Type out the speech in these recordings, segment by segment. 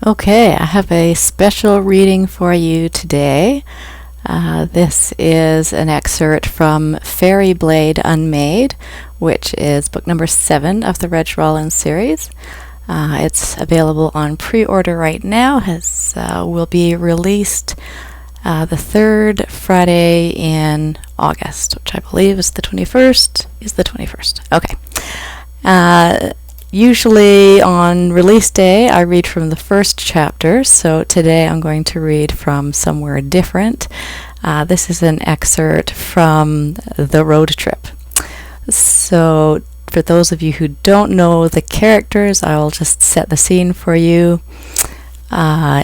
Okay, I have a special reading for you today. This is an excerpt from Fairy Blade Unmade, which is book number 7 of the Reg Rawlins series. It's available on pre-order right now, will be released the third Friday in August, which I believe is the 21st. Okay. Usually on release day, I read from the first chapter, so today I'm going to read from somewhere different. This is an excerpt from The Road Trip. So, for those of you who don't know the characters, I'll just set the scene for you.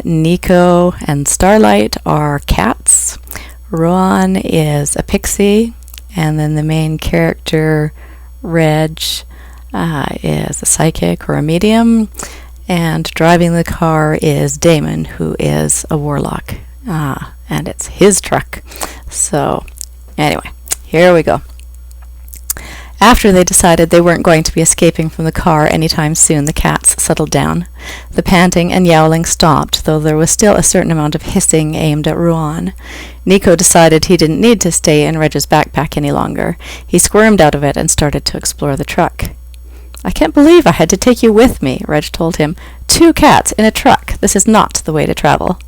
Nico and Starlight are cats. Ron is a pixie, and then the main character, Reg, is a psychic or a medium, and driving the car is Damon, who is a warlock, and it's his truck. So anyway, here we go. After they decided they weren't going to be escaping from the car anytime soon, the cats settled down. The panting and yowling stopped, though there was still a certain amount of hissing aimed at Ruan. Nico decided he didn't need to stay in Reg's backpack any longer. He squirmed out of it and started to explore the truck. "I can't believe I had to take you with me," Reg told him. "2 cats in a truck. This is not the way to travel."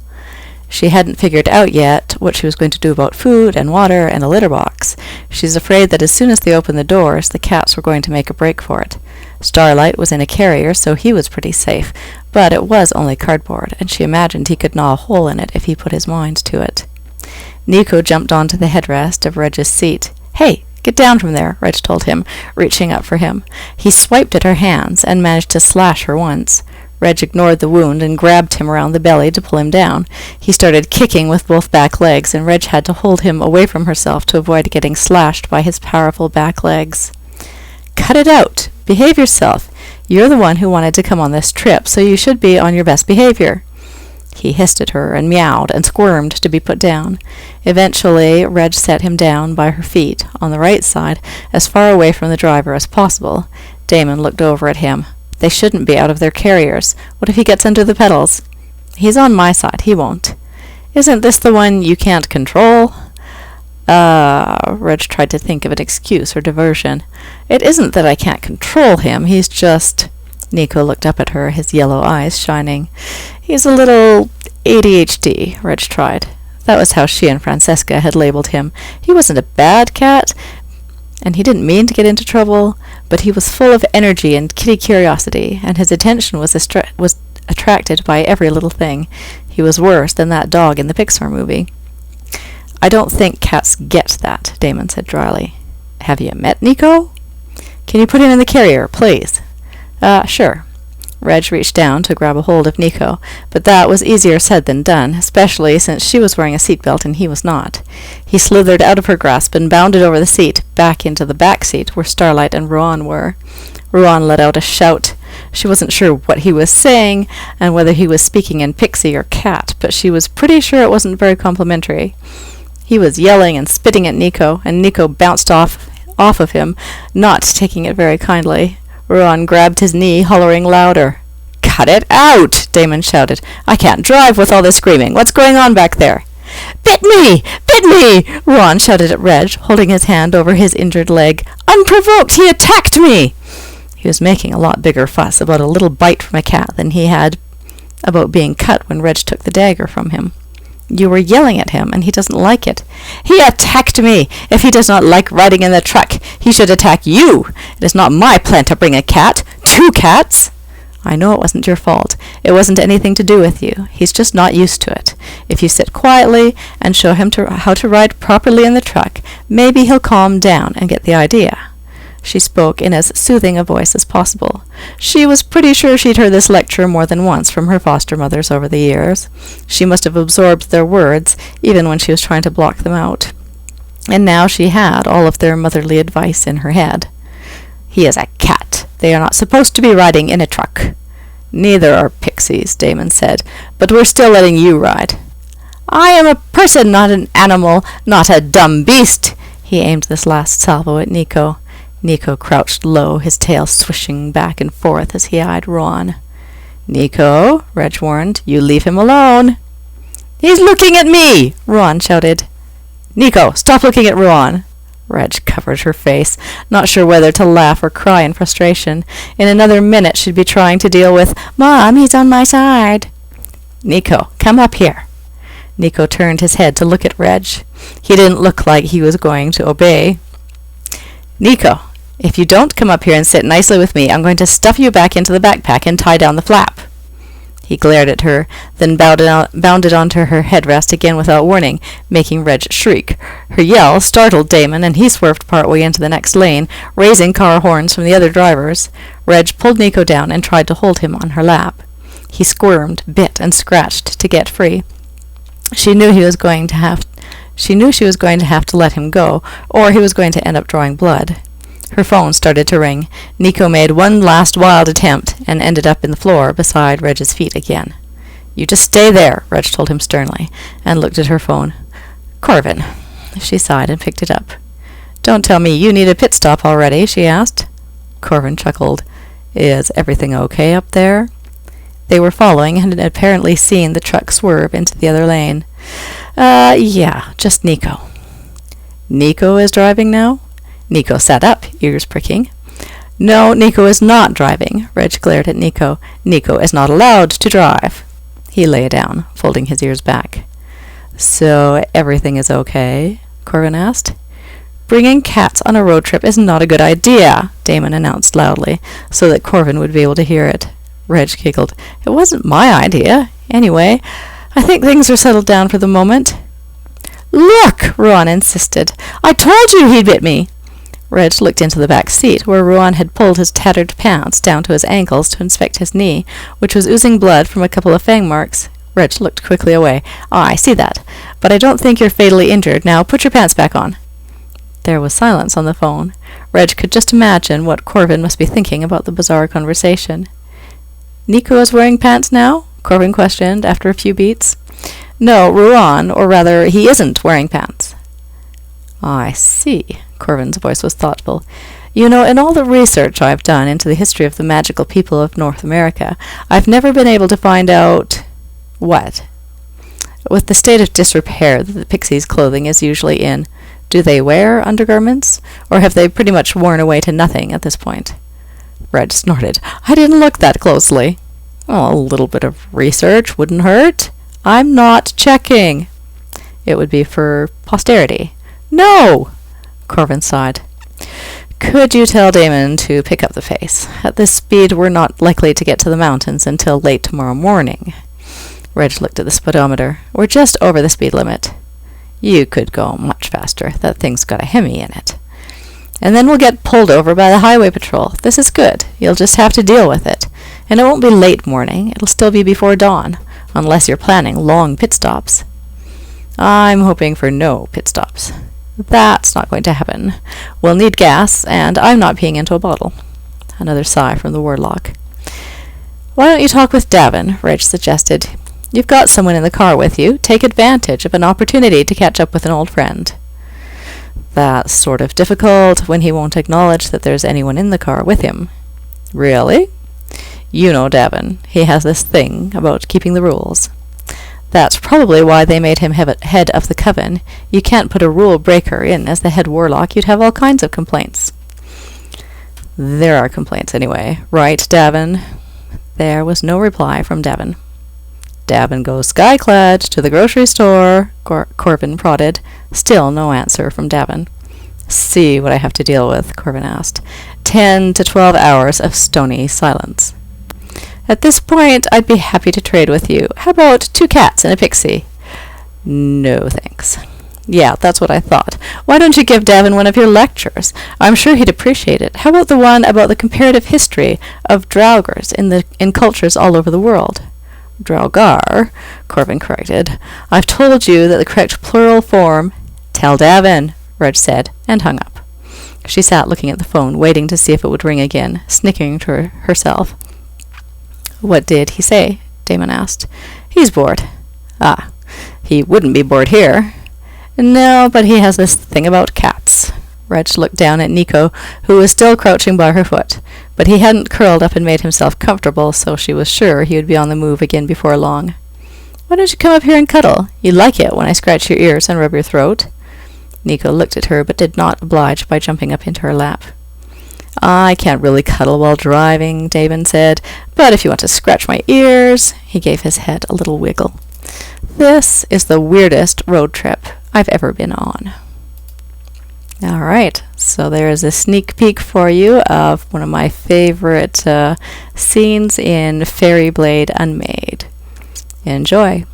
She hadn't figured out yet what she was going to do about food and water and a litter box. She's afraid that as soon as they opened the doors, the cats were going to make a break for it. Starlight was in a carrier, so he was pretty safe, but it was only cardboard, and she imagined he could gnaw a hole in it if he put his mind to it. Nico jumped onto the headrest of Reg's seat. "Hey! Get down from there," Reg told him, reaching up for him. He swiped at her hands and managed to slash her once. Reg ignored the wound and grabbed him around the belly to pull him down. He started kicking with both back legs, and Reg had to hold him away from herself to avoid getting slashed by his powerful back legs. "Cut it out! Behave yourself! You're the one who wanted to come on this trip, so you should be on your best behavior." He hissed at her and meowed and squirmed to be put down. Eventually, Reg set him down by her feet, on the right side, as far away from the driver as possible. Damon looked over at him. "They shouldn't be out of their carriers. What if he gets under the pedals?" "He's on my side. He won't." "Isn't this the one you can't control?" Reg tried to think of an excuse or diversion. "It isn't that I can't control him. He's just—" Nico looked up at her, his yellow eyes shining. "He's a little ADHD, Reg tried. That was how she and Francesca had labeled him. He wasn't a bad cat, and he didn't mean to get into trouble, but he was full of energy and kitty curiosity, and his attention was attracted by every little thing. He was worse than that dog in the Pixar movie." "I don't think cats get that," Damon said dryly. "Have you met Nico?" "Can you put him in the carrier, please?" Sure." Reg reached down to grab a hold of Nico, but that was easier said than done, especially since she was wearing a seatbelt and he was not. He slithered out of her grasp and bounded over the seat, back into the back seat where Starlight and Ruan were. Ruan let out a shout. She wasn't sure what he was saying, and whether he was speaking in pixie or cat, but she was pretty sure it wasn't very complimentary. He was yelling and spitting at Nico, and Nico bounced off of him, not taking it very kindly. Ruan grabbed his knee, hollering louder. "Cut it out!" Damon shouted. "I can't drive with all this screaming. What's going on back there?" "Bit me! Bit me!" Ruan shouted at Reg, holding his hand over his injured leg. "Unprovoked, he attacked me!" He was making a lot bigger fuss about a little bite from a cat than he had about being cut when Reg took the dagger from him. "You were yelling at him, and he doesn't like it." "He attacked me! If he does not like riding in the truck, he should attack you! It is not my plan to bring a cat. 2 cats!" "I know it wasn't your fault. It wasn't anything to do with you. He's just not used to it. If you sit quietly and show him how to ride properly in the truck, maybe he'll calm down and get the idea." She spoke in as soothing a voice as possible. She was pretty sure she'd heard this lecture more than once from her foster mothers over the years. She must have absorbed their words, even when she was trying to block them out. And now she had all of their motherly advice in her head. "He is a cat. They are not supposed to be riding in a truck." "Neither are pixies," Damon said, "but we're still letting you ride." "I am a person, not an animal, not a dumb beast." He aimed this last salvo at Nico. Nico crouched low, his tail swishing back and forth as he eyed Ron. Nico, Reg warned, you leave him alone. He's looking at me, Ruan shouted. Nico, stop looking at Ruan. Reg covered her face, not sure whether to laugh or cry in frustration. In another minute she'd be trying to deal with, Mom, he's on my side. Nico, come up here. Nico turned his head to look at Reg. He didn't look like he was going to obey. Nico, if you don't come up here and sit nicely with me, I'm going to stuff you back into the backpack and tie down the flap. He glared at her, then bounded onto her headrest again without warning, making Reg shriek. Her yell startled Damon, and he swerved partway into the next lane, raising car horns from the other drivers. Reg pulled Nico down and tried to hold him on her lap. He squirmed, bit, and scratched to get free. She knew she was going to have to let him go, or he was going to end up drawing blood. Her phone started to ring. Nico made one last wild attempt and ended up in the floor beside Reg's feet again. You just stay there, Reg told him sternly, and looked at her phone. Corvin. She sighed and picked it up. Don't tell me you need a pit stop already, she asked. Corvin chuckled. Is everything okay up there? They were following and had apparently seen the truck swerve into the other lane. Yeah, just Nico. Nico is driving now? Nico sat up, ears pricking. No, Nico is not driving, Reg glared at Nico. Nico is not allowed to drive. He lay down, folding his ears back. So everything is okay? Corvin asked. Bringing cats on a road trip is not a good idea, Damon announced loudly, so that Corvin would be able to hear it. Reg giggled. It wasn't my idea. Anyway, I think things are settled down for the moment. Look, Ruan insisted. I told you he bit me. Reg looked into the back seat, where Ruan had pulled his tattered pants down to his ankles to inspect his knee, which was oozing blood from a couple of fang marks. Reg looked quickly away. I see that. But I don't think you're fatally injured. Now put your pants back on. There was silence on the phone. Reg could just imagine what Corvin must be thinking about the bizarre conversation. Nico is wearing pants now? Corvin questioned after a few beats. No, Ruan, or rather, he isn't wearing pants. I see. Corvin's voice was thoughtful. You know, in all the research I've done into the history of the magical people of North America, I've never been able to find out... What? With the state of disrepair that the pixies' clothing is usually in, do they wear undergarments, or have they pretty much worn away to nothing at this point? Reg snorted. I didn't look that closely. Oh, a little bit of research wouldn't hurt. I'm not checking. It would be for posterity. No! Corvin sighed. Could you tell Damon to pick up the pace? At this speed, we're not likely to get to the mountains until late tomorrow morning. Reg looked at the speedometer. We're just over the speed limit. You could go much faster. That thing's got a Hemi in it. And then we'll get pulled over by the highway patrol. This is good. You'll just have to deal with it. And it won't be late morning. It'll still be before dawn, unless you're planning long pit stops. I'm hoping for no pit stops. That's not going to happen. We'll need gas, and I'm not peeing into a bottle. Another sigh from the warlock. Why don't you talk with Davin? Reg suggested. You've got someone in the car with you. Take advantage of an opportunity to catch up with an old friend. That's sort of difficult when he won't acknowledge that there's anyone in the car with him. Really? You know Davin. He has this thing about keeping the rules. That's probably why they made him head of the coven. You can't put a rule breaker in as the head warlock. You'd have all kinds of complaints. There are complaints anyway. Right, Davin? There was no reply from Davin. Davin goes sky-clad to the grocery store, Corvin prodded. Still no answer from Davin. See what I have to deal with, Corvin asked. 10 to 12 hours of stony silence. At this point, I'd be happy to trade with you. How about 2 cats and a pixie? No, thanks. Yeah, that's what I thought. Why don't you give Davin one of your lectures? I'm sure he'd appreciate it. How about the one about the comparative history of Draugrs in cultures all over the world? Draugr, Corvin corrected. I've told you that the correct plural form... Tell Davin, Reg said, and hung up. She sat looking at the phone, waiting to see if it would ring again, snicking to herself. What did he say? Damon asked. He's bored. Ah, he wouldn't be bored here. No, but he has this thing about cats. Reg looked down at Nico, who was still crouching by her foot, but he hadn't curled up and made himself comfortable, so she was sure he would be on the move again before long. "Why don't you come up here and cuddle? You like it when I scratch your ears and rub your throat." Nico looked at her, but did not oblige by jumping up into her lap. "I can't really cuddle while driving," Damon said, "but if you want to scratch my ears—" He gave his head a little wiggle. "This is the weirdest road trip I've ever been on." All right, so there is a sneak peek for you of one of my favorite scenes in Fairy Blade Unmade. Enjoy.